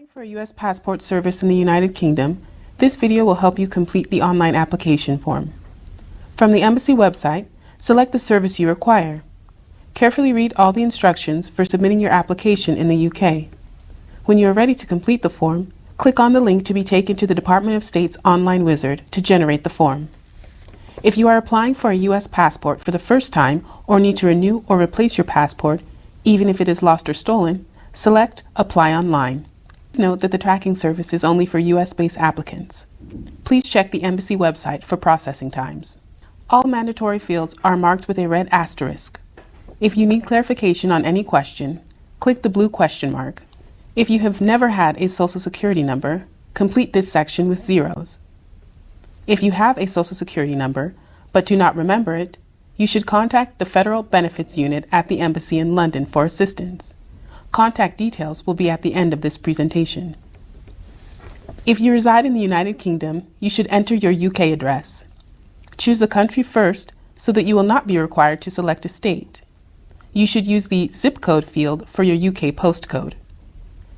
Applying for a U.S. passport service in the United Kingdom, this video will help you complete the online application form. From the Embassy website, select the service you require. Carefully read all the instructions for submitting your application in the UK. When you are ready to complete the form, click on the link to be taken to the Department of State's online wizard to generate the form. If you are applying for a U.S. passport for the first time or need to renew or replace your passport, even if it is lost or stolen, select Apply Online. Note that the tracking service is only for U.S.-based applicants. Please check the Embassy website for processing times. All mandatory fields are marked with a red asterisk. If you need clarification on any question, click the blue question mark. If you have never had a Social Security number, complete this section with zeros. If you have a Social Security number, but do not remember it, you should contact the Federal Benefits Unit at the Embassy in London for assistance. Contact details will be at the end of this presentation. If you reside in the United Kingdom, you should enter your UK address. Choose the country first so that you will not be required to select a state. You should use the zip code field for your UK postcode.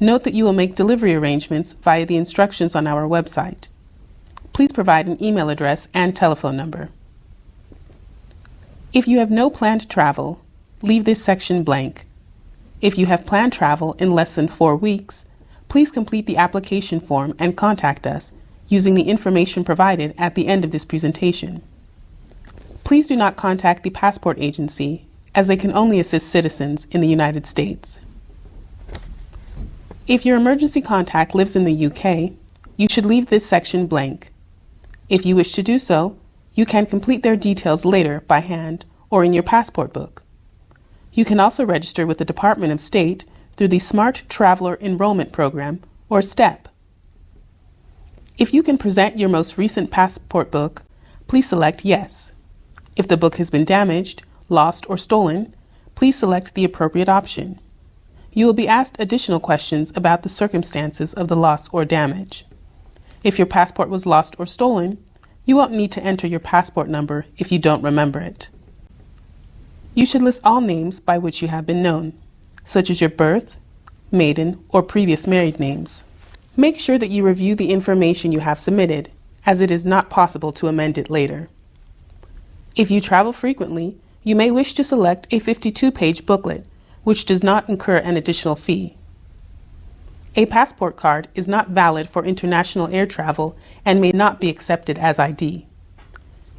Note that you will make delivery arrangements via the instructions on our website. Please provide an email address and telephone number. If you have no planned travel, leave this section blank. If you have planned travel in less than 4 weeks, please complete the application form and contact us using the information provided at the end of this presentation. Please do not contact the passport agency, as they can only assist citizens in the United States. If your emergency contact lives in the UK, you should leave this section blank. If you wish to do so, you can complete their details later by hand or in your passport book. You can also register with the Department of State through the Smart Traveler Enrollment Program, or STEP. If you can present your most recent passport book, please select Yes. If the book has been damaged, lost, or stolen, please select the appropriate option. You will be asked additional questions about the circumstances of the loss or damage. If your passport was lost or stolen, you won't need to enter your passport number if you don't remember it. You should list all names by which you have been known, such as your birth, maiden, or previous married names. Make sure that you review the information you have submitted, as it is not possible to amend it later. If you travel frequently, you may wish to select a 52-page booklet, which does not incur an additional fee. A passport card is not valid for international air travel and may not be accepted as ID.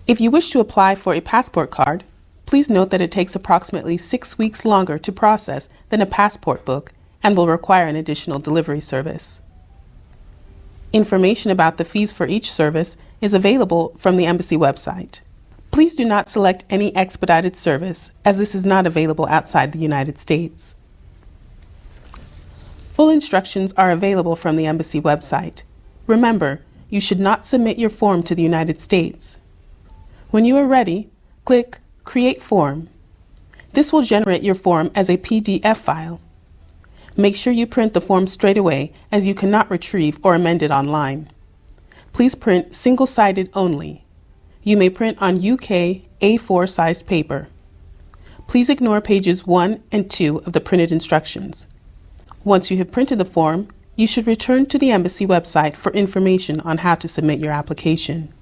If you wish to apply for a passport card, please note that it takes approximately 6 weeks longer to process than a passport book and will require an additional delivery service. Information about the fees for each service is available from the Embassy website. Please do not select any expedited service, as this is not available outside the United States. Full instructions are available from the Embassy website. Remember, you should not submit your form to the United States. When you are ready, click Create Form. This will generate your form as a PDF file. Make sure you print the form straight away, as you cannot retrieve or amend it online. Please print single-sided only. You may print on UK A4 sized paper. Please ignore pages 1 and 2 of the printed instructions. Once you have printed the form, you should return to the Embassy website for information on how to submit your application.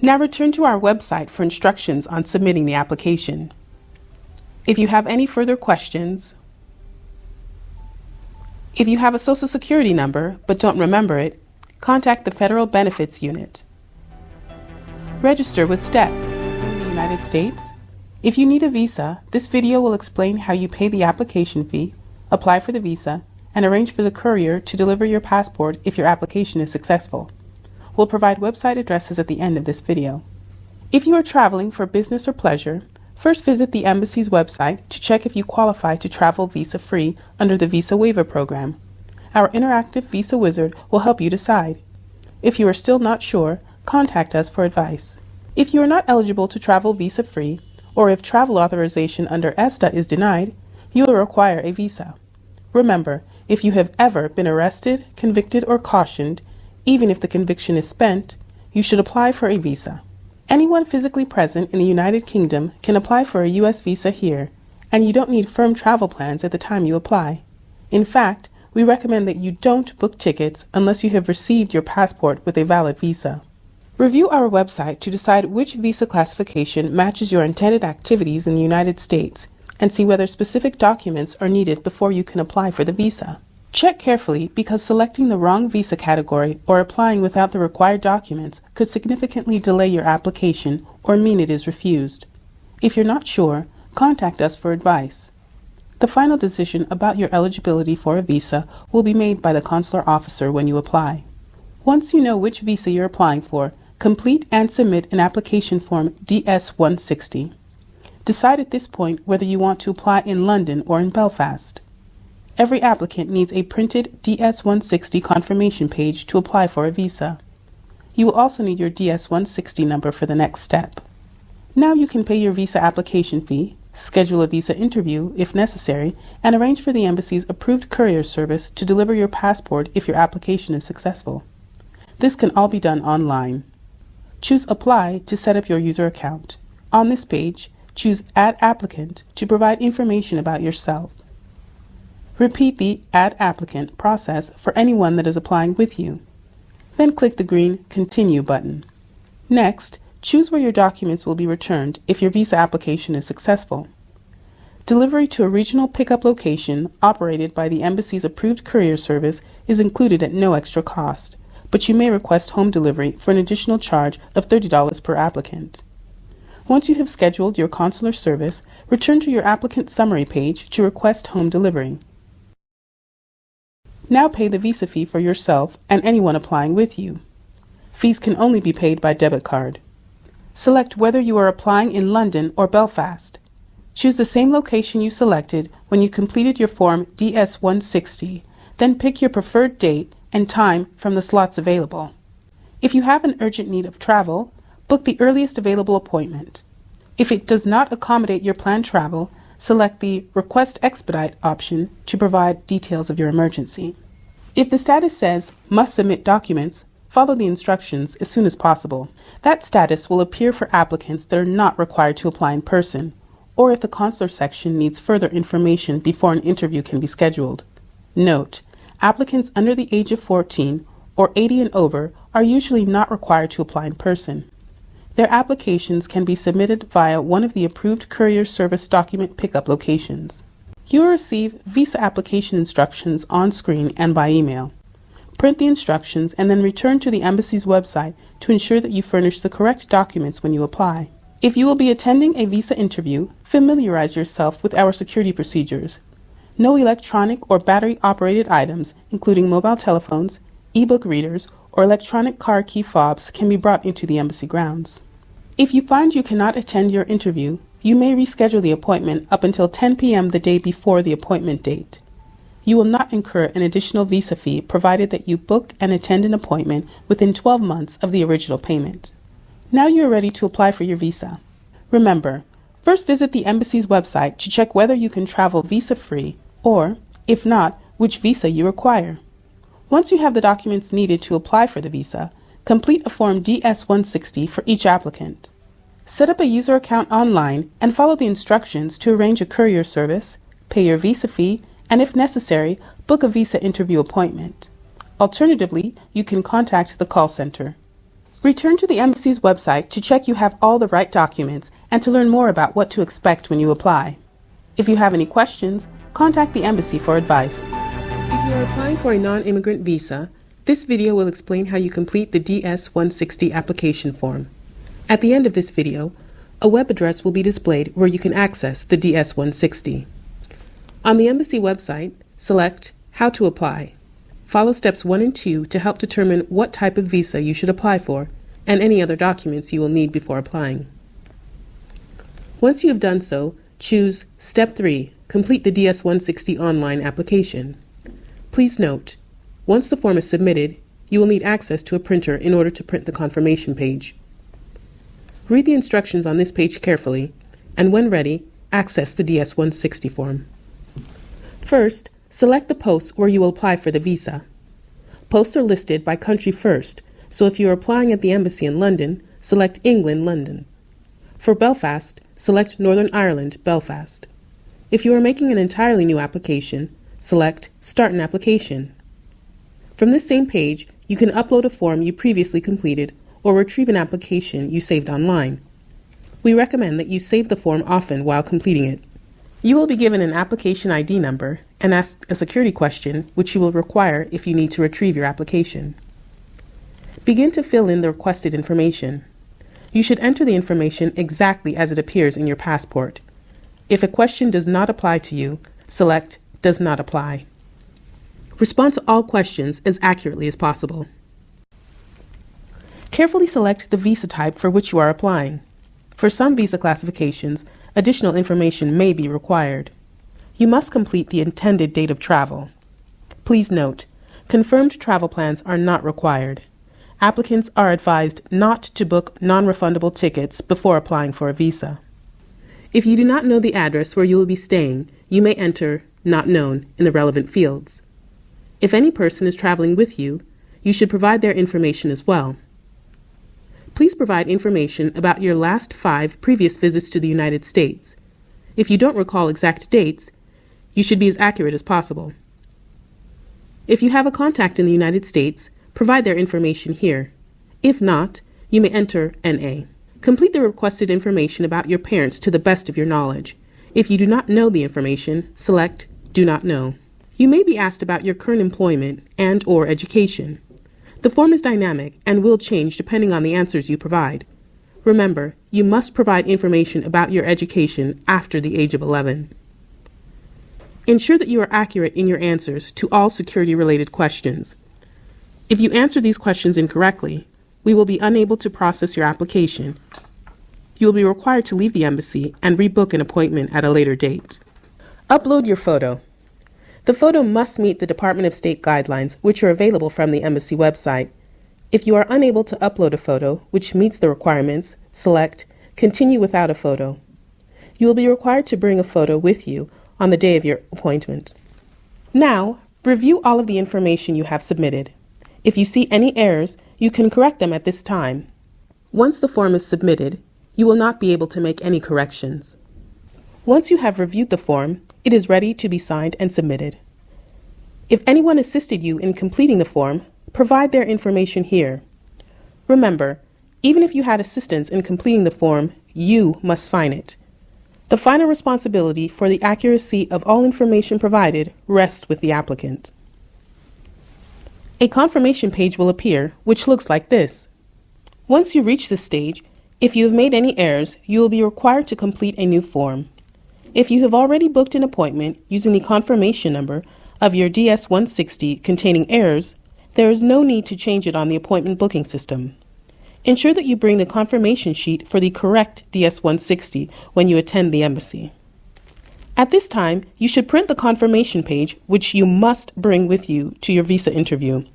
Now return to our website for instructions on submitting the application. If you have any further questions, if you have a Social Security number but don't remember it, contact the Federal Benefits Unit. Register with STEP in the United States. If you need a visa, this video will explain how you pay the application fee, apply for the visa, and arrange for the courier to deliver your passport if your application is successful. We'll provide website addresses at the end of this video. If you are traveling for business or pleasure, first visit the Embassy's website to check if you qualify to travel visa-free under the Visa Waiver Program. Our interactive Visa Wizard will help you decide. If you are still not sure, contact us for advice. If you are not eligible to travel visa-free, or if travel authorization under ESTA is denied, you will require a visa. Remember, if you have ever been arrested, convicted, or cautioned, even if the conviction is spent, you should apply for a visa. Anyone physically present in the United Kingdom can apply for a U.S. visa here, and you don't need firm travel plans at the time you apply. In fact, we recommend that you don't book tickets unless you have received your passport with a valid visa. Review our website to decide which visa classification matches your intended activities in the United States and see whether specific documents are needed before you can apply for the visa. Check carefully because selecting the wrong visa category or applying without the required documents could significantly delay your application or mean it is refused. If you're not sure, contact us for advice. The final decision about your eligibility for a visa will be made by the consular officer when you apply. Once you know which visa you're applying for, complete and submit an application form DS-160. Decide at this point whether you want to apply in London or in Belfast. Every applicant needs a printed DS-160 confirmation page to apply for a visa. You will also need your DS-160 number for the next step. Now you can pay your visa application fee, schedule a visa interview if necessary, and arrange for the embassy's approved courier service to deliver your passport if your application is successful. This can all be done online. Choose Apply to set up your user account. On this page, choose Add Applicant to provide information about yourself. Repeat the Add Applicant process for anyone that is applying with you. Then click the green Continue button. Next, choose where your documents will be returned if your visa application is successful. Delivery to a regional pickup location operated by the embassy's approved courier service is included at no extra cost, but you may request home delivery for an additional charge of $30 per applicant. Once you have scheduled your consular service, return to your applicant summary page to request home delivery. Now pay the visa fee for yourself and anyone applying with you. Fees can only be paid by debit card. Select whether you are applying in London or Belfast. Choose the same location you selected when you completed your form DS-160, then pick your preferred date and time from the slots available. If you have an urgent need of travel, book the earliest available appointment. If it does not accommodate your planned travel, select the Request Expedite option to provide details of your emergency. If the status says Must submit documents, follow the instructions as soon as possible. That status will appear for applicants that are not required to apply in person, or if the consular section needs further information before an interview can be scheduled. Note, applicants under the age of 14 or 80 and over are usually not required to apply in person. Their applications can be submitted via one of the approved courier service document pickup locations. You will receive visa application instructions on screen and by email. Print the instructions and then return to the embassy's website to ensure that you furnish the correct documents when you apply. If you will be attending a visa interview, familiarize yourself with our security procedures. No electronic or battery-operated items, including mobile telephones, e-book readers, or electronic car key fobs can be brought into the embassy grounds. If you find you cannot attend your interview, you may reschedule the appointment up until 10 p.m. the day before the appointment date. You will not incur an additional visa fee provided that you book and attend an appointment within 12 months of the original payment. Now you are ready to apply for your visa. Remember, first visit the embassy's website to check whether you can travel visa-free or, if not, which visa you require. Once you have the documents needed to apply for the visa, complete a Form DS-160 for each applicant. Set up a user account online and follow the instructions to arrange a courier service, pay your visa fee, and if necessary, book a visa interview appointment. Alternatively, you can contact the call center. Return to the embassy's website to check you have all the right documents and to learn more about what to expect when you apply. If you have any questions, contact the embassy for advice. If you are applying for a non-immigrant visa, this video will explain how you complete the DS-160 application form. At the end of this video, a web address will be displayed where you can access the DS-160. On the embassy website, select How to Apply. Follow steps 1 and 2 to help determine what type of visa you should apply for and any other documents you will need before applying. Once you have done so, choose Step 3, Complete the DS-160 online application. Please note, once the form is submitted, you will need access to a printer in order to print the confirmation page. Read the instructions on this page carefully, and when ready, access the DS-160 form. First, select the post where you will apply for the visa. Posts are listed by country first, so if you are applying at the embassy in London, select England, London. For Belfast, select Northern Ireland, Belfast. If you are making an entirely new application, select Start an Application. From this same page, you can upload a form you previously completed or retrieve an application you saved online. We recommend that you save the form often while completing it. You will be given an application ID number and asked a security question, which you will require if you need to retrieve your application. Begin to fill in the requested information. You should enter the information exactly as it appears in your passport. If a question does not apply to you, select Does Not Apply. Respond to all questions as accurately as possible. Carefully select the visa type for which you are applying. For some visa classifications, additional information may be required. You must complete the intended date of travel. Please note, confirmed travel plans are not required. Applicants are advised not to book non-refundable tickets before applying for a visa. If you do not know the address where you will be staying, you may enter Not Known in the relevant fields. If any person is traveling with you, you should provide their information as well. Please provide information about your last 5 previous visits to the United States. If you don't recall exact dates, you should be as accurate as possible. If you have a contact in the United States, provide their information here. If not, you may enter NA. Complete the requested information about your parents to the best of your knowledge. If you do not know the information, select Do Not Know. You may be asked about your current employment and/or education. The form is dynamic and will change depending on the answers you provide. Remember, you must provide information about your education after the age of 11. Ensure that you are accurate in your answers to all security-related questions. If you answer these questions incorrectly, we will be unable to process your application. You will be required to leave the embassy and rebook an appointment at a later date. Upload your photo. The photo must meet the Department of State guidelines, which are available from the embassy website. If you are unable to upload a photo which meets the requirements, select Continue without a photo. You will be required to bring a photo with you on the day of your appointment. Now, review all of the information you have submitted. If you see any errors, you can correct them at this time. Once the form is submitted, you will not be able to make any corrections. Once you have reviewed the form, it is ready to be signed and submitted. If anyone assisted you in completing the form, provide their information here. Remember, even if you had assistance in completing the form, you must sign it. The final responsibility for the accuracy of all information provided rests with the applicant. A confirmation page will appear, which looks like this. Once you reach this stage, if you have made any errors, you will be required to complete a new form. If you have already booked an appointment using the confirmation number of your DS-160 containing errors, there is no need to change it on the appointment booking system. Ensure that you bring the confirmation sheet for the correct DS-160 when you attend the embassy. At this time, you should print the confirmation page, which you must bring with you to your visa interview.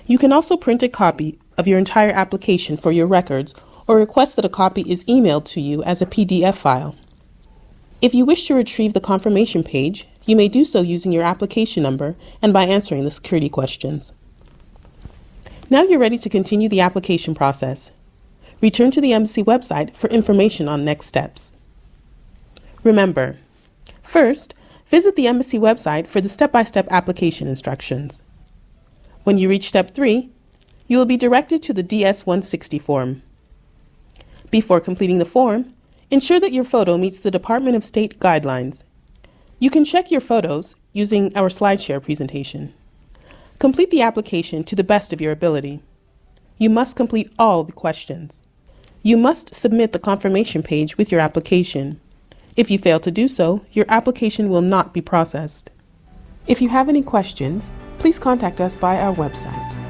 You can also print a copy of your entire application for your records or request that a copy is emailed to you as a PDF file. If you wish to retrieve the confirmation page, you may do so using your application number and by answering the security questions. Now you're ready to continue the application process. Return to the embassy website for information on next steps. Remember, first, visit the embassy website for the step-by-step application instructions. When you reach step 3, you will be directed to the DS-160 form. Before completing the form, ensure that your photo meets the Department of State guidelines. You can check your photos using our SlideShare presentation. Complete the application to the best of your ability. You must complete all the questions. You must submit the confirmation page with your application. If you fail to do so, your application will not be processed. If you have any questions, please contact us via our website.